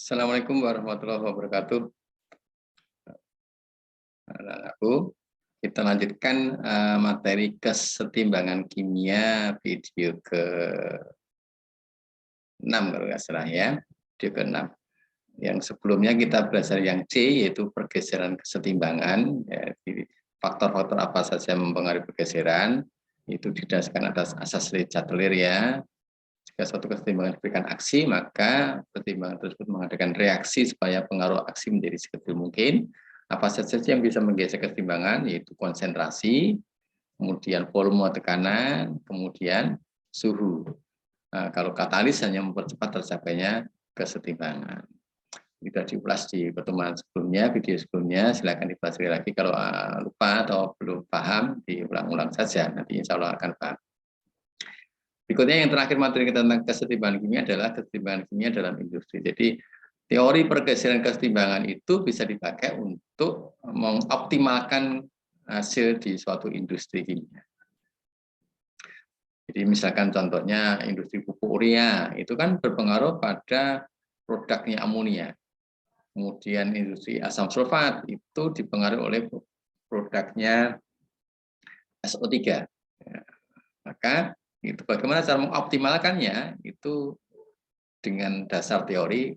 Assalamualaikum warahmatullahi wabarakatuh. Anak-anakku, kita lanjutkan materi kesetimbangan kimia video ke-6 kalau nggak salah ya, video ke-6. Yang sebelumnya kita belajar yang C, yaitu pergeseran kesetimbangan. Ya, faktor-faktor apa saja yang mempengaruhi pergeseran, itu didasarkan atas asas Chatelier ya. Jika suatu kesetimbangan diberikan aksi, maka kesetimbangan tersebut mengadakan reaksi supaya pengaruh aksi menjadi sekecil mungkin. Apa saja yang bisa menggeser kesetimbangan, yaitu konsentrasi, kemudian volume tekanan, kemudian suhu. Nah, kalau katalis hanya mempercepat tercapainya kesetimbangan. Sudah diulas di pertemuan sebelumnya, video sebelumnya, silakan dipelajari lagi. Kalau lupa atau belum paham, diulang-ulang saja, nanti insya Allah akan paham. Berikutnya yang terakhir materi kita tentang kesetimbangan kimia adalah kesetimbangan kimia dalam industri. Jadi teori pergeseran kesetimbangan itu bisa dipakai untuk mengoptimalkan hasil di suatu industri kimia. Jadi misalkan contohnya industri pupuk urea, itu kan berpengaruh pada produknya amonia. Kemudian industri asam sulfat itu dipengaruhi oleh produknya SO3. Maka itu bagaimana cara mengoptimalkannya itu dengan dasar teori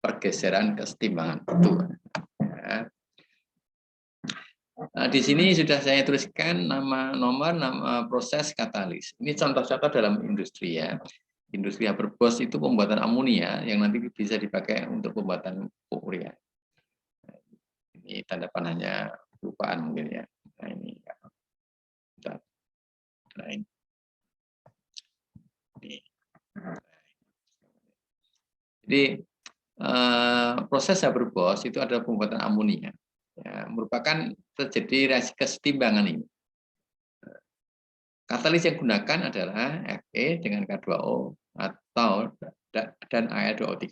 pergeseran kesetimbangan itu. Ya. Nah, di sini sudah saya tuliskan nama proses katalis. Ini contoh-contoh dalam industri ya. Industri Haber-Bosch itu pembuatan amonia yang nanti bisa dipakai untuk pembuatan pupuk urea. Ini tanda panahnya lupaan mungkin ya. Nah ini. Nah, ini. Jadi proses Haber-Bosch itu adalah pembuatan amonia, ya, merupakan terjadi reaksi kesetimbangan ini. Katalis yang digunakan adalah Fe dengan K2O atau dan Al2O3.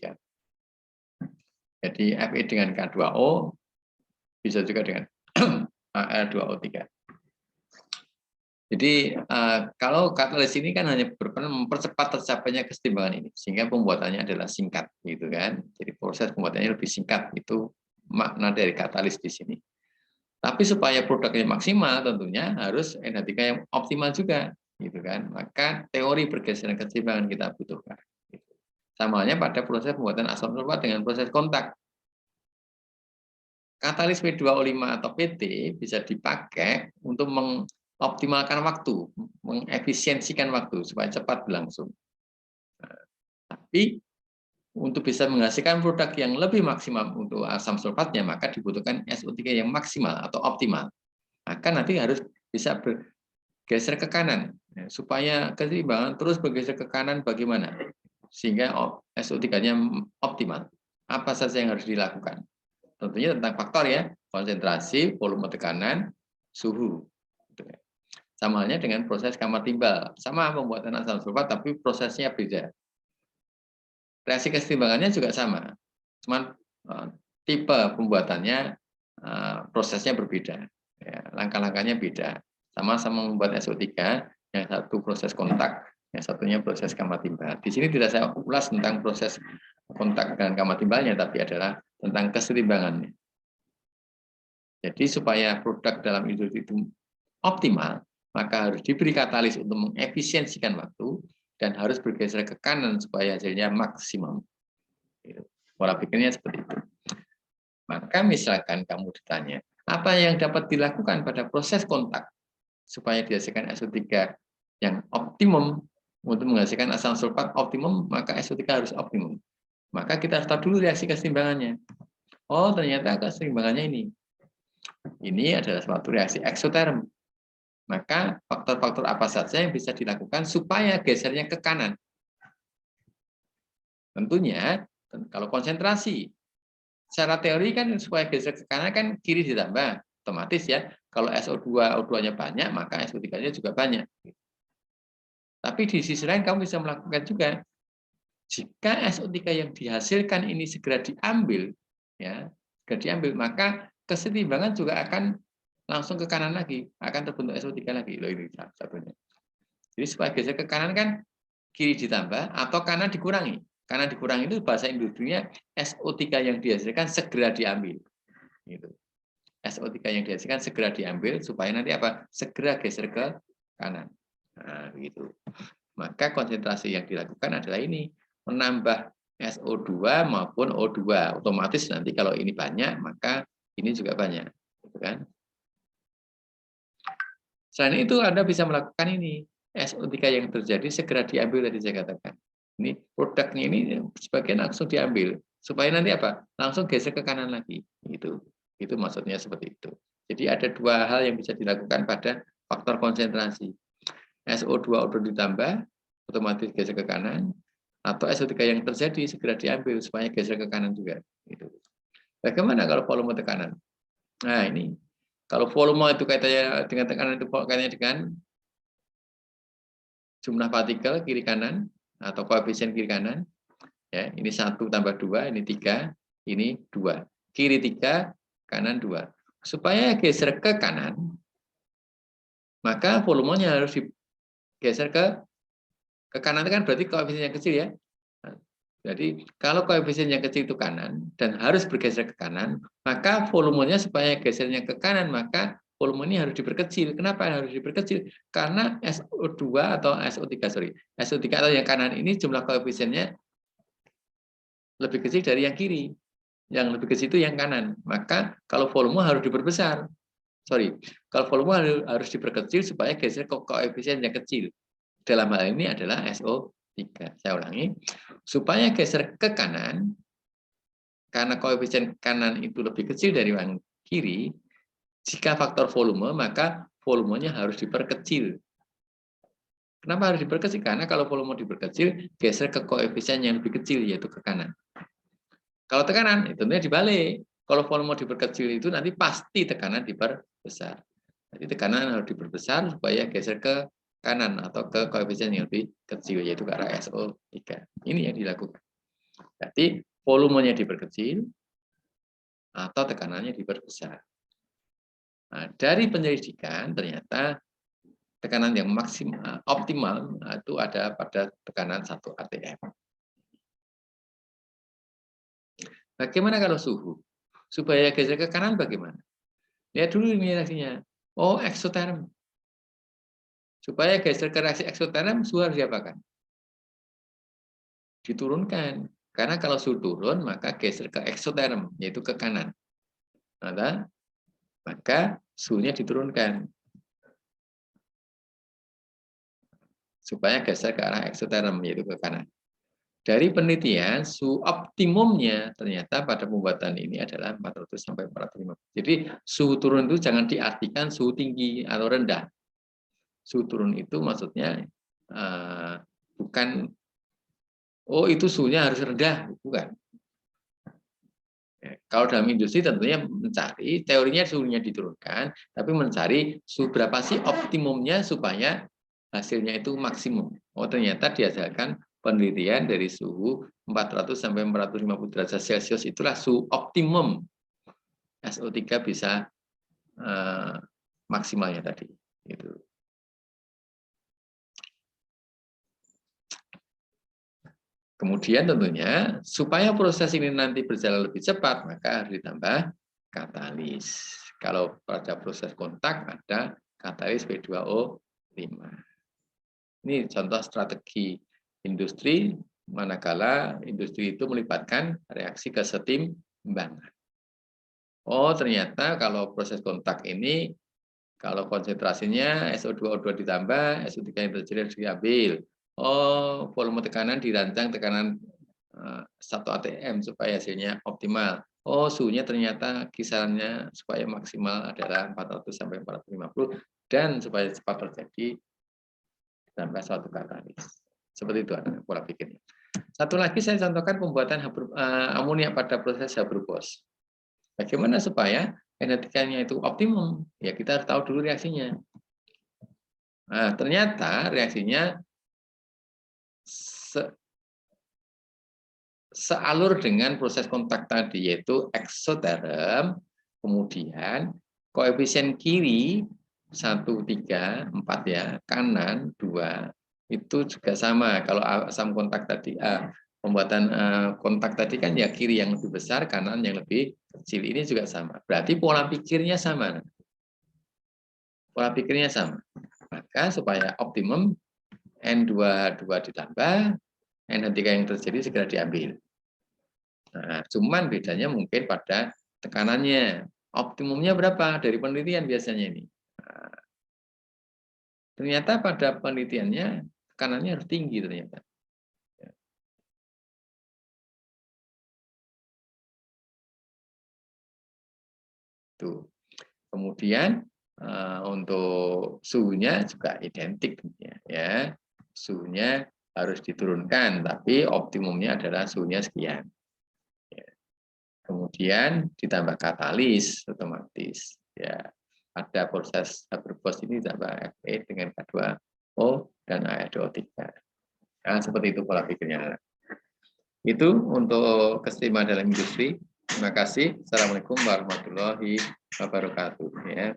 Jadi Fe dengan K2O bisa juga dengan Al2O3. Jadi kalau katalis ini kan hanya berperan mempercepat tercapainya kesetimbangan ini, sehingga pembuatannya adalah singkat, gitu kan? Jadi proses pembuatannya lebih singkat, itu makna dari katalis di sini. Tapi supaya produknya maksimal, tentunya harus enetika yang optimal juga, gitu kan? Maka teori pergeseran kesetimbangan kita butuhkan. Gitu. Sama halnya pada proses pembuatan asam sulfat dengan proses kontak. Katalis P2O5 atau PT bisa dipakai untuk optimalkan waktu, mengefisiensikan waktu supaya cepat berlangsung. Nah, tapi untuk bisa menghasilkan produk yang lebih maksimal untuk asam sulfatnya, maka dibutuhkan SO3 yang maksimal atau optimal. Maka nanti harus bisa bergeser ke kanan, supaya keseimbangan terus bergeser ke kanan bagaimana? Sehingga SO3-nya optimal. Apa saja yang harus dilakukan? Tentunya tentang faktor ya, konsentrasi, volume tekanan, suhu. Sama halnya dengan proses kamar timbal. Sama pembuatan asam sulfat, tapi prosesnya beda. Reaksi kesetimbangannya juga sama. Cuman tipe pembuatannya, prosesnya berbeda. Ya, langkah-langkahnya beda. Sama-sama membuat SO3, yang satu proses kontak, yang satunya proses kamar timbal. Di sini tidak saya ulas tentang proses kontak dan kamar timbalnya, tapi adalah tentang kesetimbangannya. Jadi supaya produk dalam industri itu optimal, maka harus diberi katalis untuk mengefisiensikan waktu dan harus bergeser ke kanan supaya hasilnya maksimum. Pola pikirnya seperti itu. Maka misalkan kamu ditanya, apa yang dapat dilakukan pada proses kontak supaya dihasilkan SO3 yang optimum untuk menghasilkan asam sulfat optimum, maka SO3 harus optimum. Maka kita harus tahu dulu reaksi kesetimbangannya. Oh, ternyata kesetimbangannya ini. Ini adalah suatu reaksi eksoterm. Maka faktor-faktor apa saja yang bisa dilakukan supaya gesernya ke kanan? Tentunya, kalau konsentrasi, secara teori kan supaya geser ke kanan kan kiri ditambah, otomatis ya. Kalau SO2, O2-nya banyak, maka SO3-nya juga banyak. Tapi di sisi lain kamu bisa melakukan juga. Jika SO3 yang dihasilkan ini segera diambil, ya, maka kesetimbangan juga akan langsung ke kanan lagi, akan terbentuk SO3 lagi. Loh, ini satunya. Jadi supaya geser ke kanan kan kiri ditambah atau kanan dikurangi. Karena dikurangi itu bahasa industrinya SO3 yang dihasilkan segera diambil. Gitu. SO3 yang dihasilkan segera diambil supaya nanti apa? Segera geser ke kanan. Nah, gitu. Maka konsentrasi yang dilakukan adalah ini, menambah SO2 maupun O2. Otomatis nanti kalau ini banyak, maka ini juga banyak. Gitu kan? Selain itu, Anda bisa melakukan ini. SO3 yang terjadi segera diambil tadi saya katakan. Ini produknya ini sebagian langsung diambil supaya nanti apa? Langsung geser ke kanan lagi. Itu maksudnya seperti itu. Jadi ada dua hal yang bisa dilakukan pada faktor konsentrasi. SO2 O2 ditambah, otomatis geser ke kanan, atau SO3 yang terjadi segera diambil supaya geser ke kanan juga. Gitu. Bagaimana kalau volume tekanan? Nah ini, kalau volume itu kaitannya dengan tekanan itu kaitannya dengan jumlah partikel kiri kanan atau koefisien kiri kanan. Ya, ini 1 tambah 2, ini 3, ini 2. Kiri 3, kanan 2. Supaya geser ke kanan, maka volumenya harus digeser ke kanan, itu kan berarti koefisien yang kecil ya. Jadi kalau koefisien yang kecil itu kanan dan harus bergeser ke kanan, maka volumenya supaya gesernya ke kanan, maka volume ini harus diperkecil. Kenapa harus diperkecil? Karena SO2 atau SO3, SO3 atau yang kanan ini jumlah koefisiennya lebih kecil dari yang kiri. Yang lebih kecil itu yang kanan. Maka kalau volume harus diperbesar. Kalau volume harus diperkecil supaya geser ke koefisien yang kecil. Dalam hal ini adalah SO3. Saya ulangi. Supaya geser ke kanan, karena koefisien kanan itu lebih kecil dari yang kiri, jika faktor volume, maka volumenya harus diperkecil. Kenapa harus diperkecil? Karena kalau volume diperkecil, geser ke koefisien yang lebih kecil, yaitu ke kanan. Kalau tekanan, itu tentunya dibalik. Kalau volume diperkecil itu nanti pasti tekanan diperbesar. Jadi tekanan harus diperbesar supaya geser ke kanan atau ke koefisien yang lebih kecil, yaitu ke arah SO3. Ini yang dilakukan. Jadi volumenya diperkecil atau tekanannya diperbesar. Nah, dari penyelidikan ternyata tekanan yang maksimal optimal itu ada pada tekanan 1 atm. Bagaimana kalau suhu? Supaya geser ke kanan bagaimana? Lihat dulu ini reaksinya. Oh, eksoterm. Supaya geser ke reaksi eksoterm, suhu harus diapakan? Diturunkan. Karena kalau suhu turun, maka geser ke eksoterm, yaitu ke kanan. Maka suhunya diturunkan. Supaya geser ke arah eksoterm, yaitu ke kanan. Dari penelitian, suhu optimumnya ternyata pada pembuatan ini adalah 400 sampai 450. Jadi suhu turun itu jangan diartikan suhu tinggi atau rendah. Suhu turun itu maksudnya bukan, oh itu suhunya harus rendah, bukan. Kalau dalam industri tentunya mencari, teorinya suhunya diturunkan, tapi mencari suhu berapa sih optimumnya supaya hasilnya itu maksimum. Oh ternyata dihasilkan penelitian dari suhu 400 sampai 450 derajat Celcius itulah suhu optimum SO3 bisa maksimalnya tadi. Gitu. Kemudian tentunya supaya proses ini nanti berjalan lebih cepat, maka harus ditambah katalis. Kalau pada proses kontak ada katalis P2O5. Ini contoh strategi industri, manakala industri itu melibatkan reaksi kesetimbangan. Oh ternyata kalau proses kontak ini, kalau konsentrasinya SO2O2 ditambah, SO3 yang terjadi harus diambil. Oh, volume tekanan dirancang tekanan 1 atm supaya hasilnya optimal. Oh, suhunya ternyata kisarannya supaya maksimal adalah 400 sampai 450 dan supaya cepat terjadi tambah suatu katalis. Seperti itu pola pikirnya. Satu lagi saya contohkan pembuatan amonia pada proses Haber-Bosch. Bagaimana supaya kinetikanya itu optimum? Ya kita harus tahu dulu reaksinya. Nah, ternyata reaksinya sealur dengan proses kontak tadi, yaitu eksoterm, kemudian koefisien kiri 1, 3, 4 ya, kanan 2, itu juga sama. Kalau asam kontak tadi A, Pembuatan kontak tadi kan ya kiri yang lebih besar, kanan yang lebih kecil. Ini juga sama. Berarti pola pikirnya sama. Pola pikirnya sama. Maka supaya optimum N22 ditambah, N3 yang terjadi segera diambil. Nah, cuman bedanya mungkin pada tekanannya. Optimumnya berapa dari penelitian biasanya ini? Nah, ternyata pada penelitiannya tekanannya harus tinggi ternyata. Tuh. Kemudian untuk suhunya juga identik ya. Suhunya harus diturunkan, tapi optimumnya adalah suhunya sekian. Kemudian ditambah katalis otomatis. Ya, ada proses Haber-Bosch ini ditambah Fe dengan K2O dan H2O3. Nah, seperti itu pola pikirnya. Itu untuk keseimbangan dalam industri. Terima kasih. Assalamualaikum warahmatullahi wabarakatuh. Ya.